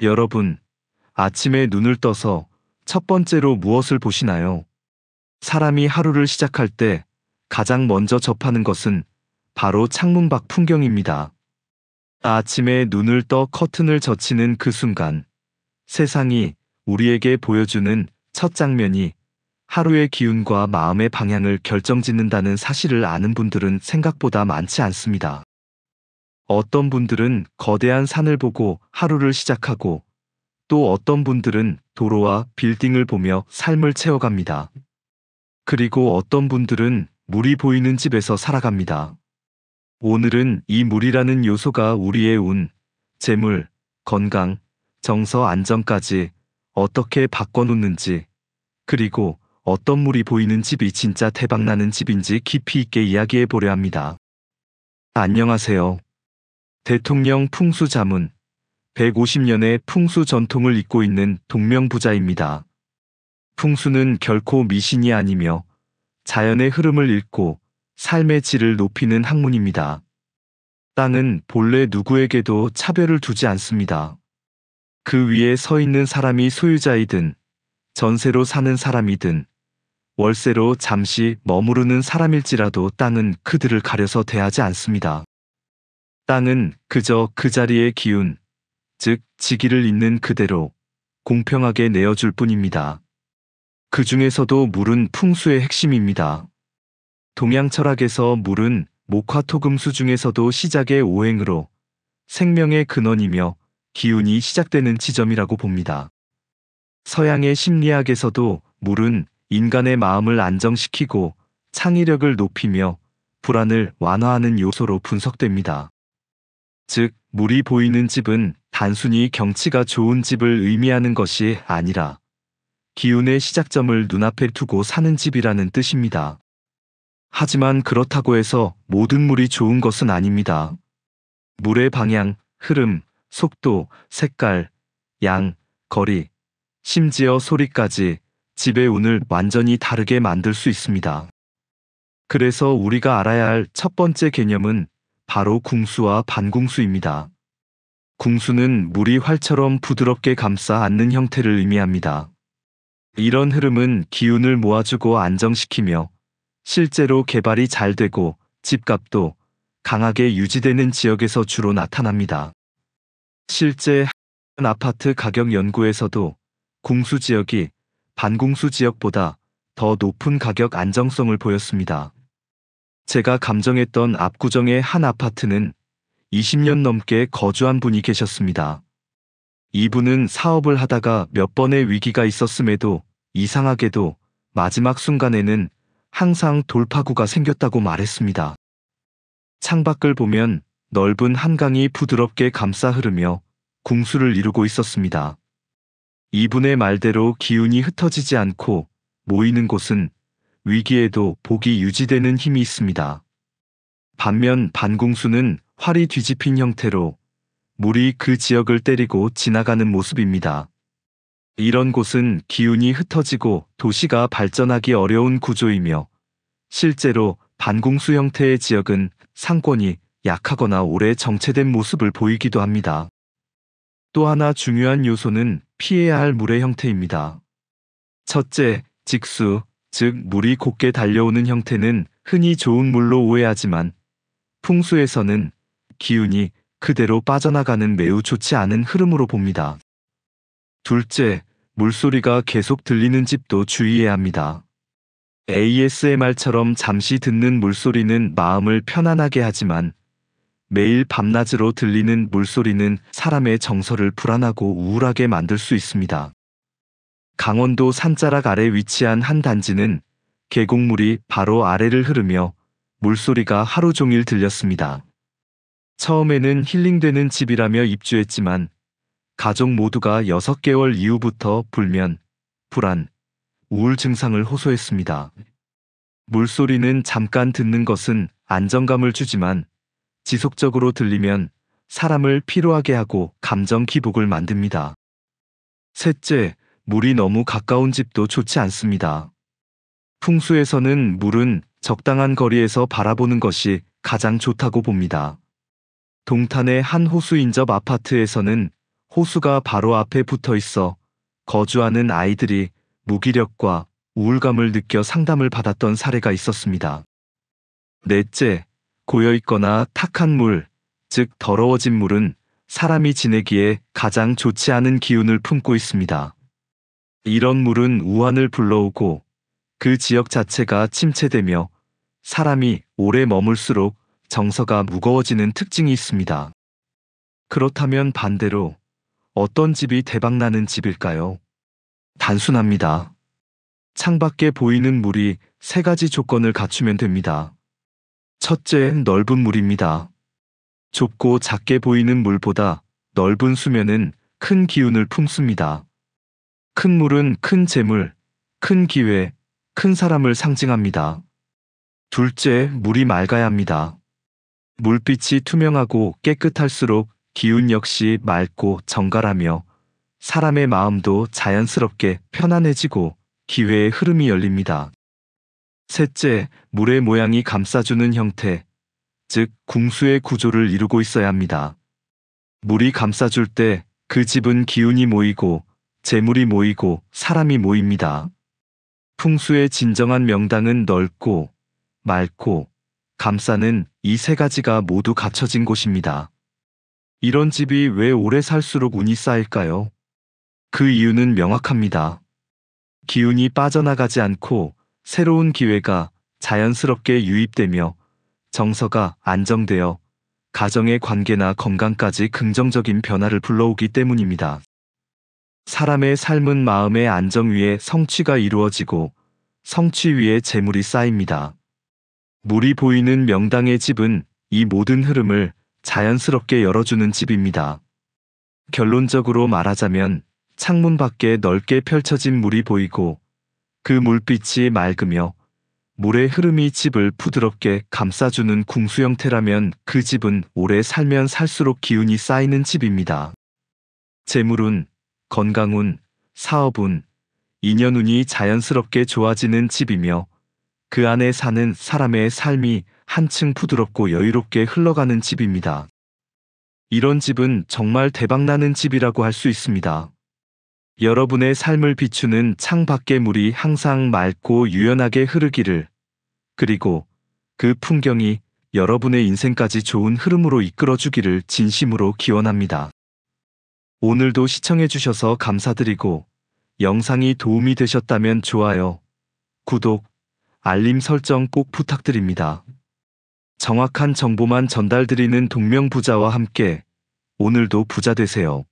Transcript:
여러분, 아침에 눈을 떠서 첫 번째로 무엇을 보시나요? 사람이 하루를 시작할 때 가장 먼저 접하는 것은 바로 창문 밖 풍경입니다. 아침에 눈을 떠 커튼을 젖히는 그 순간, 세상이 우리에게 보여주는 첫 장면이 하루의 기운과 마음의 방향을 결정짓는다는 사실을 아는 분들은 생각보다 많지 않습니다. 어떤 분들은 거대한 산을 보고 하루를 시작하고, 또 어떤 분들은 도로와 빌딩을 보며 삶을 채워갑니다. 그리고 어떤 분들은 물이 보이는 집에서 살아갑니다. 오늘은 이 물이라는 요소가 우리의 운, 재물, 건강, 정서 안정까지 어떻게 바꿔놓는지, 그리고 어떤 물이 보이는 집이 진짜 대박나는 집인지 깊이 있게 이야기해 보려 합니다. 안녕하세요. 대통령 풍수 자문, 150년의 풍수 전통을 잇고 있는 동명부자입니다. 풍수는 결코 미신이 아니며 자연의 흐름을 읽고 삶의 질을 높이는 학문입니다. 땅은 본래 누구에게도 차별을 두지 않습니다. 그 위에 서 있는 사람이 소유자이든, 전세로 사는 사람이든, 월세로 잠시 머무르는 사람일지라도 땅은 그들을 가려서 대하지 않습니다. 땅은 그저 그 자리의 기운, 즉 지기를 있는 그대로 공평하게 내어줄 뿐입니다. 그 중에서도 물은 풍수의 핵심입니다. 동양 철학에서 물은 목화토금수 중에서도 시작의 오행으로 생명의 근원이며 기운이 시작되는 지점이라고 봅니다. 서양의 심리학에서도 물은 인간의 마음을 안정시키고 창의력을 높이며 불안을 완화하는 요소로 분석됩니다. 즉, 물이 보이는 집은 단순히 경치가 좋은 집을 의미하는 것이 아니라 기운의 시작점을 눈앞에 두고 사는 집이라는 뜻입니다. 하지만 그렇다고 해서 모든 물이 좋은 것은 아닙니다. 물의 방향, 흐름, 속도, 색깔, 양, 거리, 심지어 소리까지 집의 운을 완전히 다르게 만들 수 있습니다. 그래서 우리가 알아야 할 첫 번째 개념은 바로 궁수와 반궁수입니다. 궁수는 물이 활처럼 부드럽게 감싸 안는 형태를 의미합니다. 이런 흐름은 기운을 모아주고 안정시키며 실제로 개발이 잘 되고 집값도 강하게 유지되는 지역에서 주로 나타납니다. 실제 한 아파트 가격 연구에서도 궁수 지역이 반궁수 지역보다 더 높은 가격 안정성을 보였습니다. 제가 감정했던 압구정의 한 아파트는 20년 넘게 거주한 분이 계셨습니다. 이분은 사업을 하다가 몇 번의 위기가 있었음에도 이상하게도 마지막 순간에는 항상 돌파구가 생겼다고 말했습니다. 창밖을 보면 넓은 한강이 부드럽게 감싸 흐르며 궁수를 이루고 있었습니다. 이분의 말대로 기운이 흩어지지 않고 모이는 곳은 위기에도 복이 유지되는 힘이 있습니다. 반면 반궁수는 활이 뒤집힌 형태로 물이 그 지역을 때리고 지나가는 모습입니다. 이런 곳은 기운이 흩어지고 도시가 발전하기 어려운 구조이며, 실제로 반궁수 형태의 지역은 상권이 약하거나 오래 정체된 모습을 보이기도 합니다. 또 하나 중요한 요소는 피해야 할 물의 형태입니다. 첫째, 직수, 즉 물이 곱게 달려오는 형태는 흔히 좋은 물로 오해하지만 풍수에서는 기운이 그대로 빠져나가는 매우 좋지 않은 흐름으로 봅니다. 둘째, 물소리가 계속 들리는 집도 주의해야 합니다. ASMR처럼 잠시 듣는 물소리는 마음을 편안하게 하지만 매일 밤낮으로 들리는 물소리는 사람의 정서를 불안하고 우울하게 만들 수 있습니다. 강원도 산자락 아래 위치한 한 단지는 계곡물이 바로 아래를 흐르며 물소리가 하루 종일 들렸습니다. 처음에는 힐링되는 집이라며 입주했지만 가족 모두가 6개월 이후부터 불면, 불안, 우울 증상을 호소했습니다. 물소리는 잠깐 듣는 것은 안정감을 주지만 지속적으로 들리면 사람을 피로하게 하고 감정 기복을 만듭니다. 셋째, 물이 너무 가까운 집도 좋지 않습니다. 풍수에서는 물은 적당한 거리에서 바라보는 것이 가장 좋다고 봅니다. 동탄의 한 호수 인접 아파트에서는 호수가 바로 앞에 붙어 있어 거주하는 아이들이 무기력과 우울감을 느껴 상담을 받았던 사례가 있었습니다. 넷째, 고여있거나 탁한 물, 즉 더러워진 물은 사람이 지내기에 가장 좋지 않은 기운을 품고 있습니다. 이런 물은 우환을 불러오고 그 지역 자체가 침체되며 사람이 오래 머물수록 정서가 무거워지는 특징이 있습니다. 그렇다면 반대로 어떤 집이 대박나는 집일까요? 단순합니다. 창밖에 보이는 물이 세 가지 조건을 갖추면 됩니다. 첫째, 넓은 물입니다. 좁고 작게 보이는 물보다 넓은 수면은 큰 기운을 품습니다. 큰 물은 큰 재물, 큰 기회, 큰 사람을 상징합니다. 둘째, 물이 맑아야 합니다. 물빛이 투명하고 깨끗할수록 기운 역시 맑고 정갈하며 사람의 마음도 자연스럽게 편안해지고 기회의 흐름이 열립니다. 셋째, 물의 모양이 감싸주는 형태, 즉 궁수의 구조를 이루고 있어야 합니다. 물이 감싸줄 때 그 집은 기운이 모이고 재물이 모이고 사람이 모입니다. 풍수의 진정한 명당은 넓고 맑고 감싸는 이 세 가지가 모두 갖춰진 곳입니다. 이런 집이 왜 오래 살수록 운이 쌓일까요? 그 이유는 명확합니다. 기운이 빠져나가지 않고 새로운 기회가 자연스럽게 유입되며 정서가 안정되어 가정의 관계나 건강까지 긍정적인 변화를 불러오기 때문입니다. 사람의 삶은 마음의 안정 위에 성취가 이루어지고 성취 위에 재물이 쌓입니다. 물이 보이는 명당의 집은 이 모든 흐름을 자연스럽게 열어주는 집입니다. 결론적으로 말하자면 창문 밖에 넓게 펼쳐진 물이 보이고 그 물빛이 맑으며 물의 흐름이 집을 부드럽게 감싸주는 궁수 형태라면 그 집은 오래 살면 살수록 기운이 쌓이는 집입니다. 재물운, 건강운, 사업운, 인연운이 자연스럽게 좋아지는 집이며 그 안에 사는 사람의 삶이 한층 부드럽고 여유롭게 흘러가는 집입니다. 이런 집은 정말 대박나는 집이라고 할 수 있습니다. 여러분의 삶을 비추는 창 밖의 물이 항상 맑고 유연하게 흐르기를, 그리고 그 풍경이 여러분의 인생까지 좋은 흐름으로 이끌어주기를 진심으로 기원합니다. 오늘도 시청해주셔서 감사드리고 영상이 도움이 되셨다면 좋아요, 구독, 알림 설정 꼭 부탁드립니다. 정확한 정보만 전달드리는 동명부자와 함께 오늘도 부자 되세요.